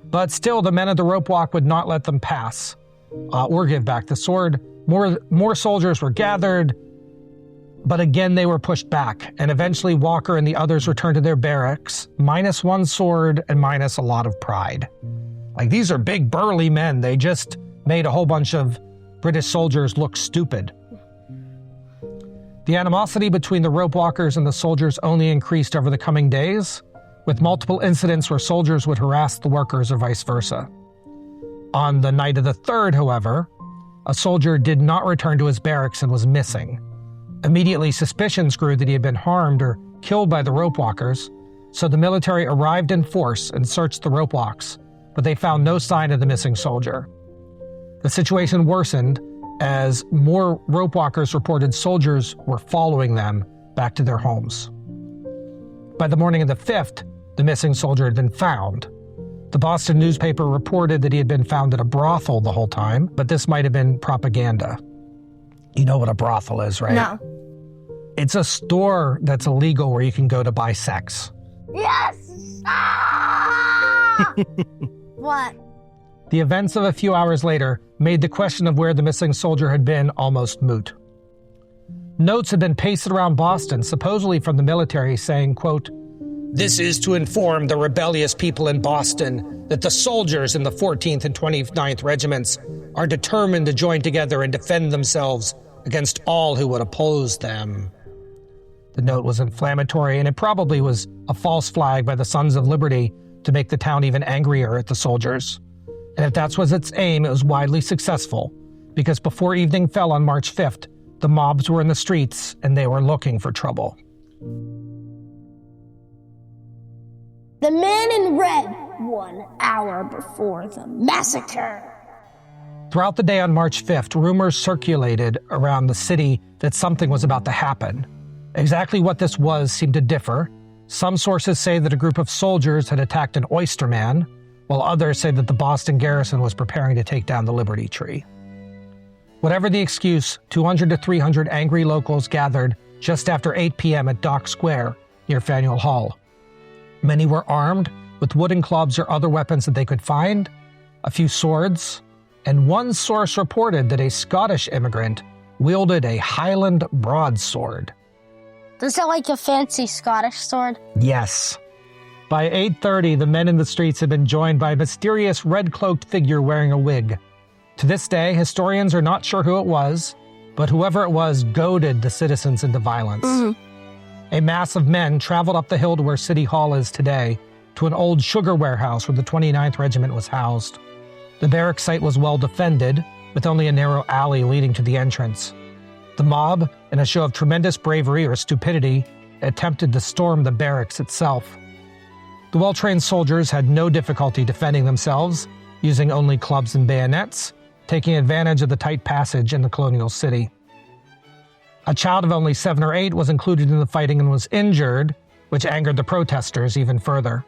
But still, the men of the rope walk would not let them pass or give back the sword. More soldiers were gathered, but again they were pushed back, and eventually Walker and the others returned to their barracks, minus one sword and minus a lot of pride. These are big, burly men. They just made a whole bunch of British soldiers look stupid. The animosity between the rope walkers and the soldiers only increased over the coming days, with multiple incidents where soldiers would harass the workers or vice versa. On the night of the 3rd, however, a soldier did not return to his barracks and was missing. Immediately, suspicions grew that he had been harmed or killed by the rope walkers, so the military arrived in force and searched the rope walks, but they found no sign of the missing soldier. The situation worsened as more rope walkers reported soldiers were following them back to their homes. By the morning of the 5th, the missing soldier had been found. The Boston newspaper reported that he had been found at a brothel the whole time, but this might have been propaganda. You know what a brothel is, right? No. It's a store that's illegal where you can go to buy sex. Yes! Ah! What? The events of a few hours later made the question of where the missing soldier had been almost moot. Notes had been pasted around Boston, supposedly from the military, saying, quote, "This is to inform the rebellious people in Boston that the soldiers in the 14th and 29th regiments are determined to join together and defend themselves against all who would oppose them." The note was inflammatory, and it probably was a false flag by the Sons of Liberty to make the town even angrier at the soldiers. And if that was its aim, it was widely successful, because before evening fell on March 5th, the mobs were in the streets and they were looking for trouble. The man in red, 1 hour before the massacre. Throughout the day on March 5th, rumors circulated around the city that something was about to happen. Exactly what this was seemed to differ. Some sources say that a group of soldiers had attacked an oysterman, while others say that the Boston garrison was preparing to take down the Liberty Tree. Whatever the excuse, 200 to 300 angry locals gathered just after 8 p.m. at Dock Square near Faneuil Hall. Many were armed with wooden clubs or other weapons that they could find, a few swords, and one source reported that a Scottish immigrant wielded a Highland broadsword. Is that like a fancy Scottish sword? Yes. By 8:30, the men in the streets had been joined by a mysterious red-cloaked figure wearing a wig. To this day, historians are not sure who it was, but whoever it was goaded the citizens into violence. A mass of men traveled up the hill to where City Hall is today, to an old sugar warehouse where the 29th Regiment was housed. The barracks site was well defended, with only a narrow alley leading to the entrance. The mob, in a show of tremendous bravery or stupidity, attempted to storm the barracks itself. The well-trained soldiers had no difficulty defending themselves, using only clubs and bayonets, taking advantage of the tight passage in the colonial city. A child of only 7 or 8 was included in the fighting and was injured, which angered the protesters even further.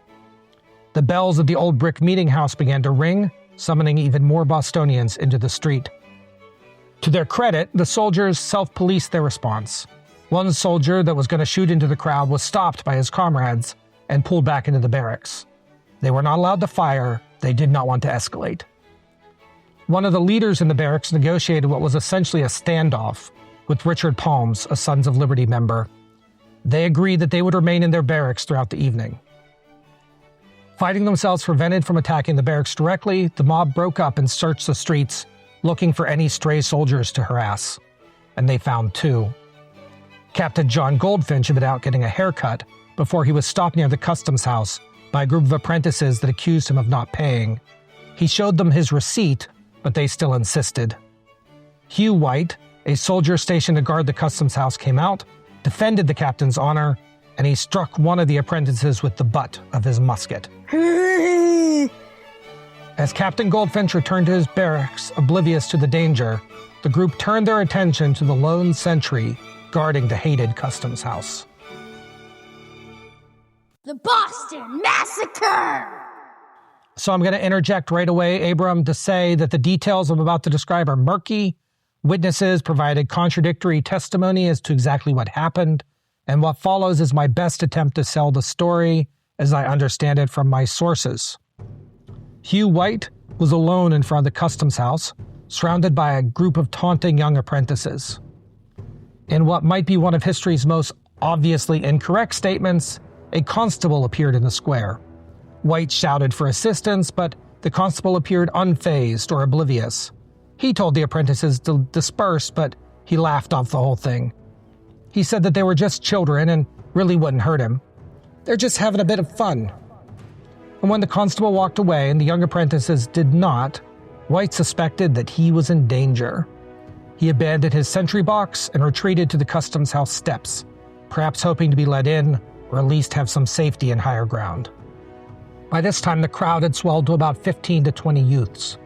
The bells of the old brick meeting house began to ring, summoning even more Bostonians into the street. To their credit, the soldiers self-policed their response. One soldier that was going to shoot into the crowd was stopped by his comrades and pulled back into the barracks. They were not allowed to fire. They did not want to escalate. One of the leaders in the barracks negotiated what was essentially a standoff with Richard Palms, a Sons of Liberty member. They agreed that they would remain in their barracks throughout the evening. Fighting themselves prevented from attacking the barracks directly, the mob broke up and searched the streets, looking for any stray soldiers to harass. And they found 2. Captain John Goldfinch had been out getting a haircut before he was stopped near the customs house by a group of apprentices that accused him of not paying. He showed them his receipt, but they still insisted. Hugh White, a soldier stationed to guard the customs house, came out, defended the captain's honor, and he struck one of the apprentices with the butt of his musket. As Captain Goldfinch returned to his barracks, oblivious to the danger, the group turned their attention to the lone sentry guarding the hated customs house. The Boston Massacre! So I'm going to interject right away, Abram, to say that the details I'm about to describe are murky. Witnesses provided contradictory testimony as to exactly what happened, and what follows is my best attempt to sell the story as I understand it from my sources. Hugh White was alone in front of the customs house, surrounded by a group of taunting young apprentices. In what might be one of history's most obviously incorrect statements, a constable appeared in the square. White shouted for assistance, but the constable appeared unfazed or oblivious. He told the apprentices to disperse, but he laughed off the whole thing. He said that they were just children and really wouldn't hurt him. They're just having a bit of fun. And when the constable walked away and the young apprentices did not, White suspected that he was in danger. He abandoned his sentry box and retreated to the customs house steps, perhaps hoping to be let in or at least have some safety and higher ground. By this time, the crowd had swelled to about 15 to 20 youths.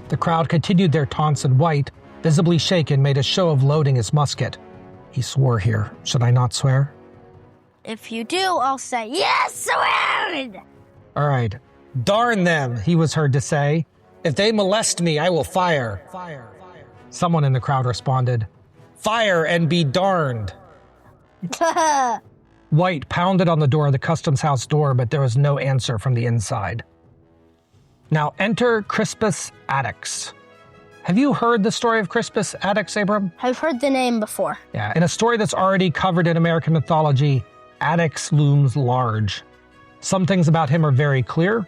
The crowd continued their taunts, and White, visibly shaken, made a show of loading his musket. He swore here. Should I not swear? If you do, I'll say, yes, swear! All right. Darn them, he was heard to say. If they molest me, I will fire. Fire. Someone in the crowd responded, fire and be darned. White pounded on the door of the customs house door, but there was no answer from the inside. Now enter Crispus Attucks. Have you heard the story of Crispus Attucks, Abram? I've heard the name before. Yeah, in a story that's already covered in American mythology, Attucks looms large. Some things about him are very clear.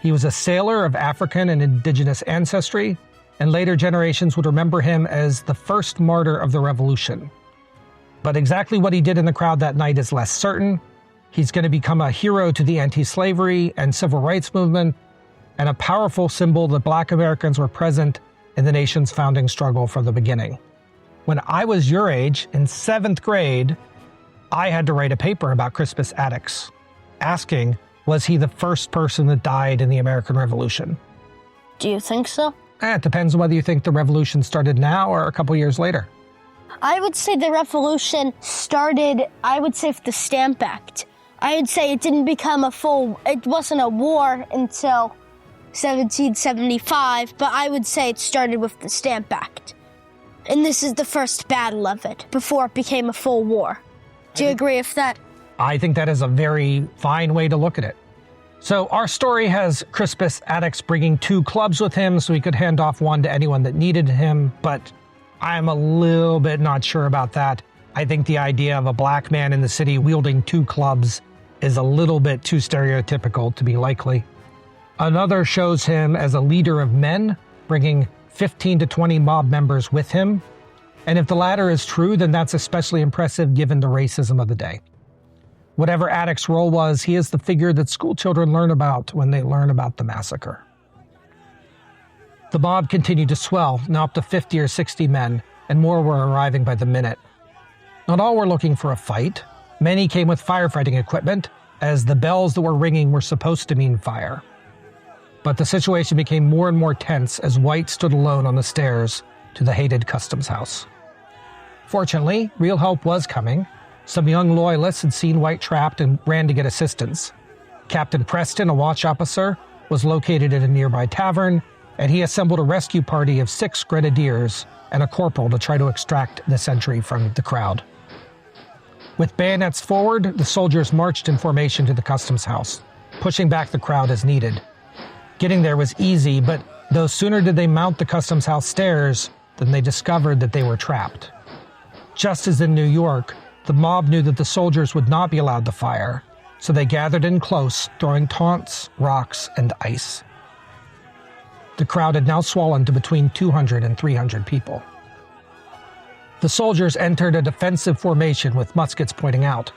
He was a sailor of African and indigenous ancestry, and later generations would remember him as the first martyr of the Revolution. But exactly what he did in the crowd that night is less certain. He's going to become a hero to the anti-slavery and civil rights movement, and a powerful symbol that Black Americans were present in the nation's founding struggle from the beginning. When I was your age, in 7th grade, I had to write a paper about Crispus Attucks, asking, was he the first person that died in the American Revolution? Do you think so? It depends on whether you think the revolution started now or a couple years later. I would say the revolution started, with the Stamp Act. I would say it wasn't a war until 1775, but I would say it started with the Stamp Act. And this is the first battle of it, before it became a full war. Do you agree with that? I think that is a very fine way to look at it. So our story has Crispus Attucks bringing 2 clubs with him so he could hand off one to anyone that needed him, but I'm a little bit not sure about that. I think the idea of a black man in the city wielding 2 clubs is a little bit too stereotypical to be likely. Another shows him as a leader of men, bringing 15 to 20 mob members with him. And if the latter is true, then that's especially impressive given the racism of the day. Whatever Attucks' role was, he is the figure that school children learn about when they learn about the massacre. The mob continued to swell, now up to 50 or 60 men, and more were arriving by the minute. Not all were looking for a fight. Many came with firefighting equipment, as the bells that were ringing were supposed to mean fire. But the situation became more and more tense as White stood alone on the stairs to the hated customs house. Fortunately, real help was coming. Some young loyalists had seen White trapped and ran to get assistance. Captain Preston, a watch officer, was located at a nearby tavern, and he assembled a rescue party of 6 grenadiers and a corporal to try to extract the sentry from the crowd. With bayonets forward, the soldiers marched in formation to the customs house, pushing back the crowd as needed. Getting there was easy, but no sooner did they mount the customs house stairs than they discovered that they were trapped. Just as in New York, the mob knew that the soldiers would not be allowed to fire, so they gathered in close, throwing taunts, rocks, and ice. The crowd had now swollen to between 200 and 300 people. The soldiers entered a defensive formation with muskets pointing out.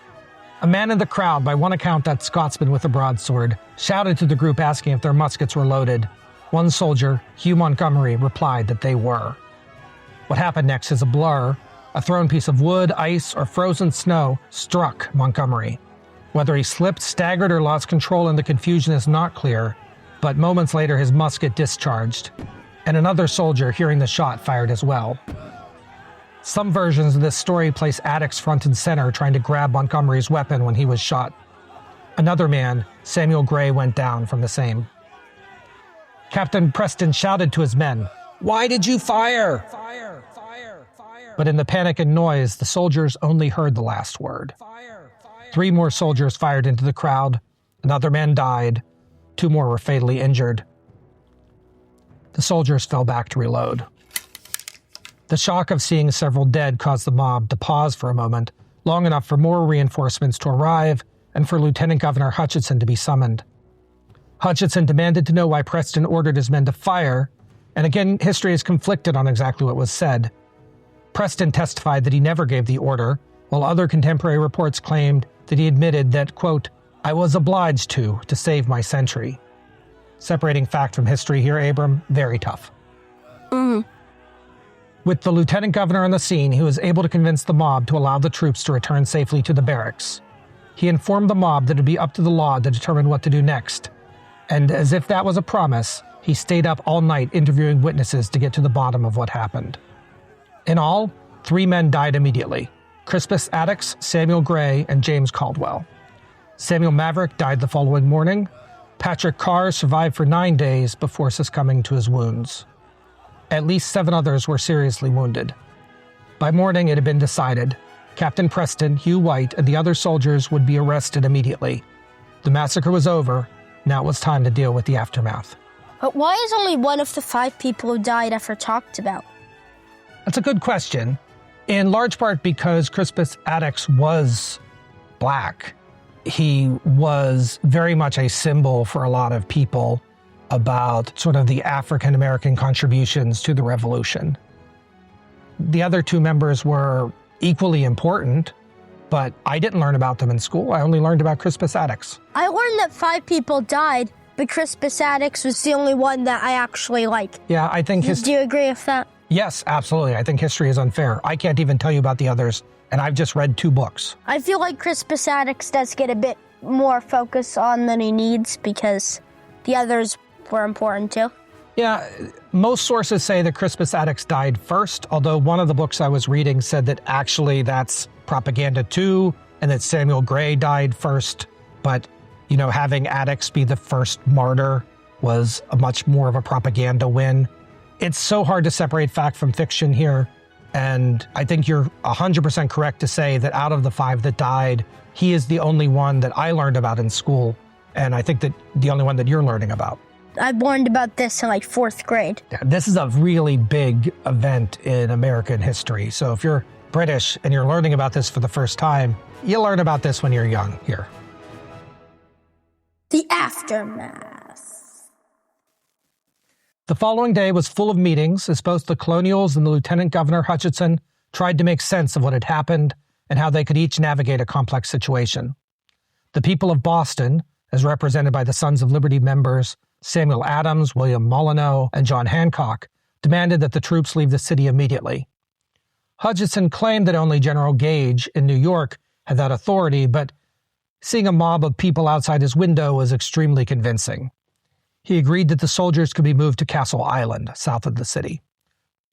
A man in the crowd, by one account that Scotsman with a broadsword, shouted to the group asking if their muskets were loaded. One soldier, Hugh Montgomery, replied that they were. What happened next is a blur. A thrown piece of wood, ice, or frozen snow struck Montgomery. Whether he slipped, staggered, or lost control in the confusion is not clear, but moments later his musket discharged, and another soldier, hearing the shot, fired as well. Some versions of this story place Attucks front and center trying to grab Montgomery's weapon when he was shot. Another man, Samuel Gray, went down from the same. Captain Preston shouted to his men, "Why did you fire? Fire, fire, fire." But in the panic and noise, the soldiers only heard the last word. 3 more soldiers fired into the crowd. Another man died. 2 more were fatally injured. The soldiers fell back to reload. The shock of seeing several dead caused the mob to pause for a moment, long enough for more reinforcements to arrive and for Lieutenant Governor Hutchinson to be summoned. Hutchinson demanded to know why Preston ordered his men to fire, and again, history is conflicted on exactly what was said. Preston testified that he never gave the order, while other contemporary reports claimed that he admitted that, quote, "I was obliged to save my sentry." Separating fact from history here, Abram, very tough. With the lieutenant governor on the scene, he was able to convince the mob to allow the troops to return safely to the barracks. He informed the mob that it would be up to the law to determine what to do next. And as if that was a promise, he stayed up all night interviewing witnesses to get to the bottom of what happened. In all, 3 men died immediately: Crispus Attucks, Samuel Gray, and James Caldwell. Samuel Maverick died the following morning. Patrick Carr survived for 9 days before succumbing to his wounds. At least 7 others were seriously wounded. By morning, it had been decided. Captain Preston, Hugh White, and the other soldiers would be arrested immediately. The massacre was over. Now it was time to deal with the aftermath. But why is only one of the 5 people who died ever talked about? That's a good question. In large part because Crispus Attucks was black. He was very much a symbol for a lot of people about sort of the African-American contributions to the revolution. The other 2 members were equally important, but I didn't learn about them in school. I only learned about Crispus Attucks. I learned that 5 people died, but Crispus Attucks was the only one that I actually like. Yeah, I think Do you agree with that? Yes, absolutely. I think history is unfair. I can't even tell you about the others, and I've just read 2 books. I feel like Crispus Attucks does get a bit more focus on than he needs because the others were important too. Yeah, most sources say that Crispus Attucks died first, although one of the books I was reading said that actually that's propaganda too, and that Samuel Gray died first. But, having Attucks be the first martyr was a much more of a propaganda win. It's so hard to separate fact from fiction here, and I think you're 100% correct to say that out of the 5 that died, he is the only one that I learned about in school, and I think that the only one that you're learning about. I learned about this in 4th grade. Yeah, this is a really big event in American history. So if you're British and you're learning about this for the first time, you learn about this when you're young here. The aftermath. The following day was full of meetings as both the Colonials and the Lieutenant Governor Hutchinson tried to make sense of what had happened and how they could each navigate a complex situation. The people of Boston, as represented by the Sons of Liberty members Samuel Adams, William Molyneux, and John Hancock, demanded that the troops leave the city immediately. Hutchinson claimed that only General Gage in New York had that authority, but seeing a mob of people outside his window was extremely convincing. He agreed that the soldiers could be moved to Castle Island, south of the city.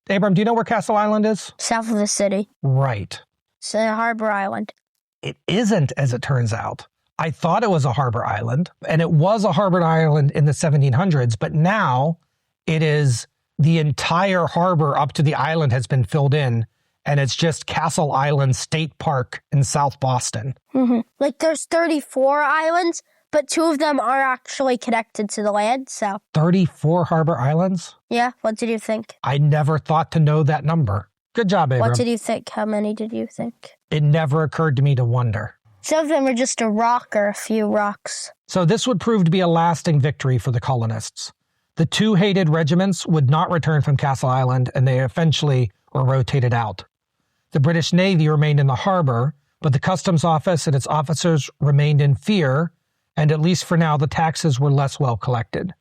Abram, do you know where Castle Island is? South of the city. Right. It's a harbor island. It isn't, as it turns out. I thought it was a harbor island, and it was a harbor island in the 1700s, but now it is the entire harbor up to the island has been filled in, and it's just Castle Island State Park in South Boston. Mm-hmm. There's 34 islands, but 2 of them are actually connected to the land, so. 34 harbor islands? Yeah, what did you think? I never thought to know that number. Good job, Abram. What did you think? How many did you think? It never occurred to me to wonder. Some of them are just a rock or a few rocks. So this would prove to be a lasting victory for the colonists. The 2 hated regiments would not return from Castle Island, and they eventually were rotated out. The British Navy remained in the harbor, but the Customs Office and its officers remained in fear, and at least for now, the taxes were less well collected.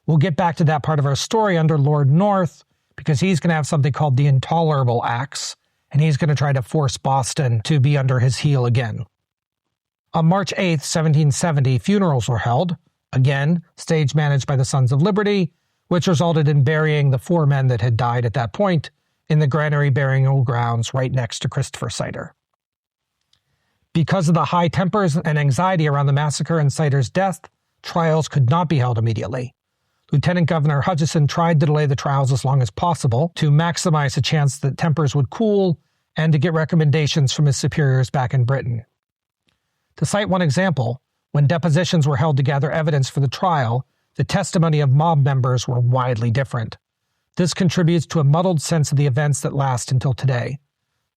We'll get back to that part of our story under Lord North, because he's going to have something called the Intolerable Acts, and he's going to try to force Boston to be under his heel again. On March 8th, 1770, funerals were held, again, stage managed by the Sons of Liberty, which resulted in burying the 4 men that had died at that point in the Granary Burial Grounds right next to Christopher Sider. Because of the high tempers and anxiety around the massacre and Sider's death, trials could not be held immediately. Lieutenant Governor Hutchinson tried to delay the trials as long as possible to maximize the chance that tempers would cool and to get recommendations from his superiors back in Britain. To cite one example, when depositions were held to gather evidence for the trial, the testimony of mob members were widely different. This contributes to a muddled sense of the events that last until today.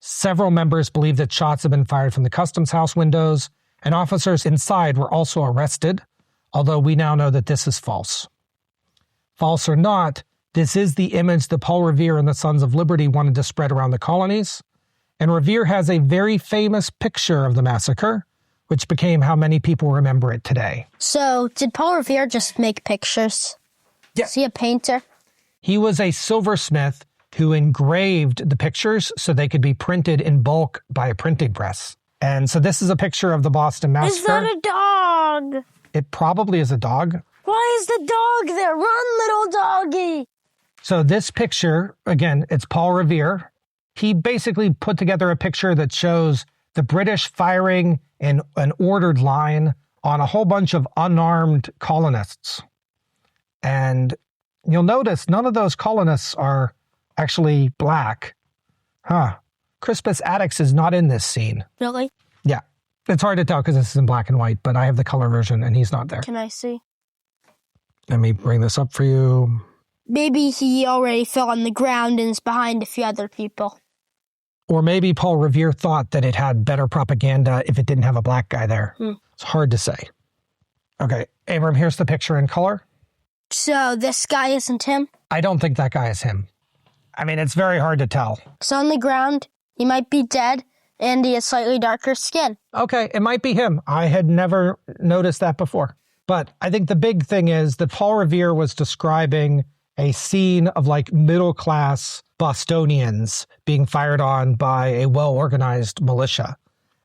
Several members believe that shots had been fired from the customs house windows, and officers inside were also arrested, although we now know that this is false. False or not, this is the image that Paul Revere and the Sons of Liberty wanted to spread around the colonies, and Revere has a very famous picture of the massacre, which became how many people remember it today. So, did Paul Revere just make pictures? Yeah. Is he a painter? He was a silversmith who engraved the pictures so they could be printed in bulk by a printing press. And so this is a picture of the Boston Massacre. Is that a dog? It probably is a dog. Why is the dog there? Run, little doggy! So this picture, again, it's Paul Revere. He basically put together a picture that shows the British firing in an ordered line on a whole bunch of unarmed colonists. And you'll notice none of those colonists are actually black. Crispus Attucks is not in this scene. Really? Yeah. It's hard to tell because this is in black and white, but I have the color version and he's not there. Can I see? Let me bring this up for you. Maybe he already fell on the ground and is behind a few other people. Or maybe Paul Revere thought that it had better propaganda if it didn't have a black guy there. It's hard to say. Okay, Abram, here's the picture in color. So this guy isn't him? I don't think that guy is him. I mean, it's very hard to tell. So on the ground, he might be dead, and he has slightly darker skin. Okay, it might be him. I had never noticed that before. But I think the big thing is that Paul Revere was describing a scene of middle-class Bostonians being fired on by a well-organized militia,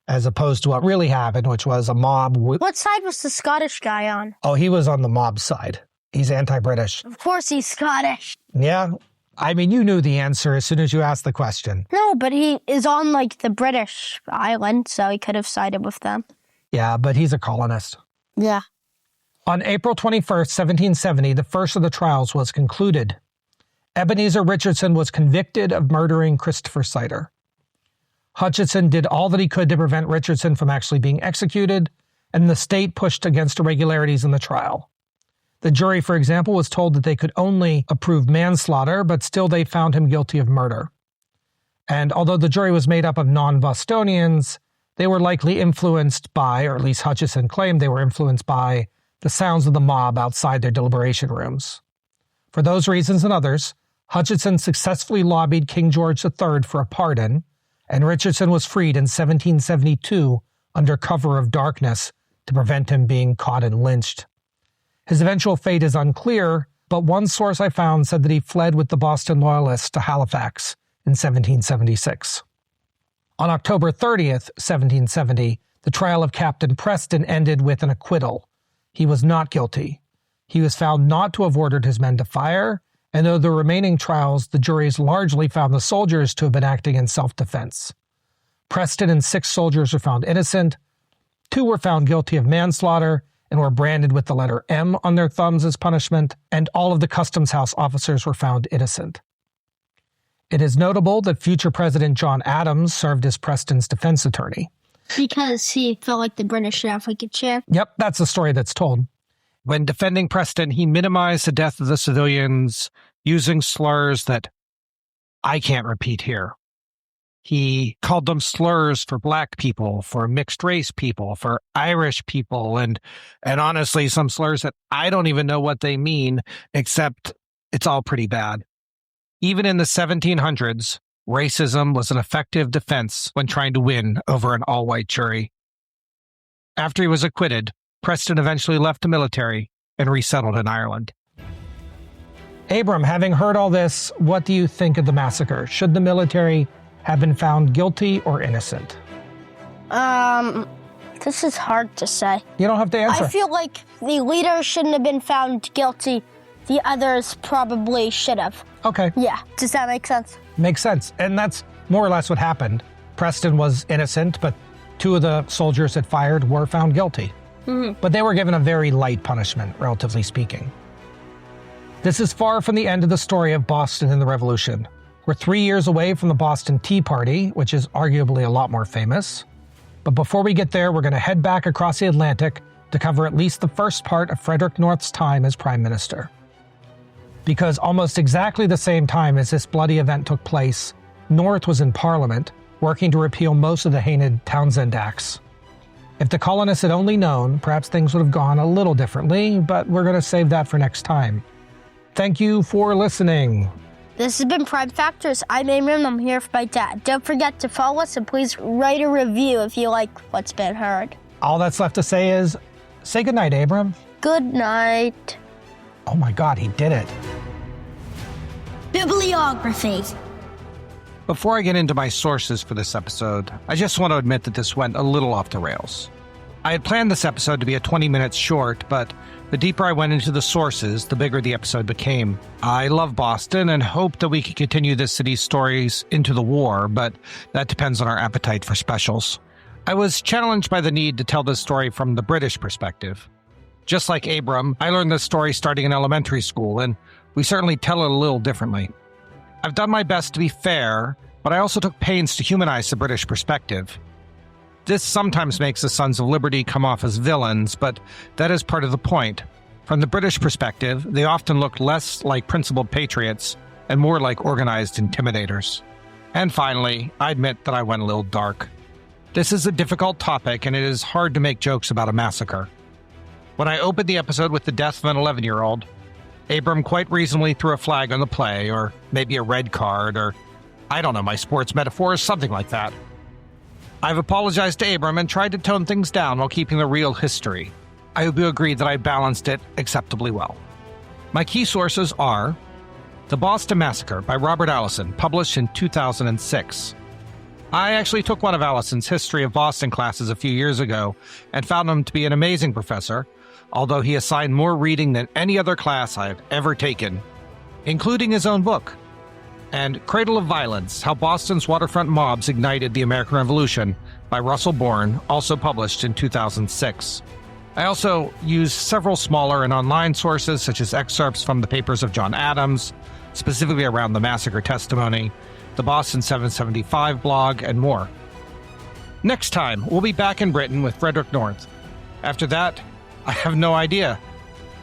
as opposed to what really happened, which was a mob. What side was the Scottish guy on? Oh, he was on the mob side. He's anti-British. Of course he's Scottish. Yeah. I mean, you knew the answer as soon as you asked the question. No, but he is on, the British island, so he could have sided with them. Yeah, but he's a colonist. Yeah. On April 21st, 1770, the first of the trials was concluded. Ebenezer Richardson was convicted of murdering Christopher Sider. Hutchinson did all that he could to prevent Richardson from actually being executed, and the state pushed against irregularities in the trial. The jury, for example, was told that they could only approve manslaughter, but still they found him guilty of murder. And although the jury was made up of non-Bostonians, they were likely influenced by, or at least Hutchinson claimed they were influenced by, the sounds of the mob outside their deliberation rooms. For those reasons and others, Hutchinson successfully lobbied King George III for a pardon, and Richardson was freed in 1772 under cover of darkness to prevent him being caught and lynched. His eventual fate is unclear, but one source I found said that he fled with the Boston Loyalists to Halifax in 1776. On October 30th, 1770, the trial of Captain Preston ended with an acquittal. He was not guilty. He was found not to have ordered his men to fire, and though the remaining trials, the juries largely found the soldiers to have been acting in self-defense. Preston and 6 soldiers were found innocent, 2 were found guilty of manslaughter and were branded with the letter M on their thumbs as punishment, and all of the Customs House officers were found innocent. It is notable that future President John Adams served as Preston's defense attorney. Because he felt like the British should have a chance. Yep, that's the story that's told. When defending Preston, he minimized the death of the civilians using slurs that I can't repeat here. He called them slurs for black people, for mixed race people, for Irish people, and honestly, some slurs that I don't even know what they mean, except it's all pretty bad. Even in the 1700s, racism was an effective defense when trying to win over an all-white jury. After he was acquitted, Preston eventually left the military and resettled in Ireland. Abram, having heard all this, what do you think of the massacre? Should the military have been found guilty or innocent? This is hard to say. You don't have to answer. I feel like the leader shouldn't have been found guilty. The others probably should have. Okay. Yeah. Does that make sense? Makes sense. And that's more or less what happened. Preston was innocent, but 2 of the soldiers that fired were found guilty. Mm-hmm. But they were given a very light punishment, relatively speaking. This is far from the end of the story of Boston and the Revolution. We're 3 years away from the Boston Tea Party, which is arguably a lot more famous. But before we get there, we're going to head back across the Atlantic to cover at least the first part of Frederick North's time as Prime Minister. Because almost exactly the same time as this bloody event took place, North was in Parliament, working to repeal most of the hated Townshend Acts. If the colonists had only known, perhaps things would have gone a little differently, but we're going to save that for next time. Thank you for listening. This has been Prime Factors. I'm Abram. I'm here with my dad. Don't forget to follow us and please write a review if you like what's been heard. All that's left to say is, say goodnight, Abram. Good night. Oh my God, he did it. Bibliography. Before I get into my sources for this episode, I just want to admit that this went a little off the rails. I had planned this episode to be a 20 minutes short, but the deeper I went into the sources, the bigger the episode became. I love Boston and hope that we can continue this city's stories into the war, but that depends on our appetite for specials. I was challenged by the need to tell this story from the British perspective. Just like Abram, I learned this story starting in elementary school, and we certainly tell it a little differently. I've done my best to be fair, but I also took pains to humanize the British perspective. This sometimes makes the Sons of Liberty come off as villains, but that is part of the point. From the British perspective, they often look less like principled patriots and more like organized intimidators. And finally, I admit that I went a little dark. This is a difficult topic, and it is hard to make jokes about a massacre. When I opened the episode with the death of an 11-year-old, Abram quite reasonably threw a flag on the play, or maybe a red card, or I don't know, my sports metaphor is something like that. I've apologized to Abram and tried to tone things down while keeping the real history. I hope you agree that I balanced it acceptably well. My key sources are The Boston Massacre by Robert Allison, published in 2006. I actually took one of Allison's History of Boston classes a few years ago and found him to be an amazing professor although he assigned more reading than any other class I have ever taken, including his own book. And Cradle of Violence, How Boston's Waterfront Mobs Ignited the American Revolution by Russell Bourne, also published in 2006. I also used several smaller and online sources, such as excerpts from the papers of John Adams, specifically around the massacre testimony, the Boston 775 blog, and more. Next time, we'll be back in Britain with Frederick North. After that, I have no idea.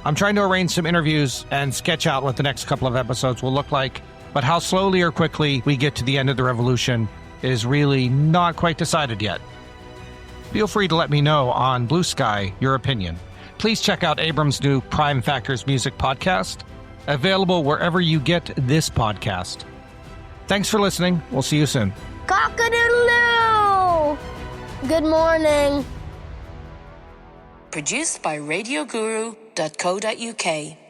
I'm trying to arrange some interviews and sketch out what the next couple of episodes will look like, but how slowly or quickly we get to the end of the revolution is really not quite decided yet. Feel free to let me know on Blue Sky your opinion. Please check out Abram's new Prime Factors Music podcast, available wherever you get this podcast. Thanks for listening. We'll see you soon. Cock-a-doodle-doo! Good morning. Produced by RadioGuru.co.uk.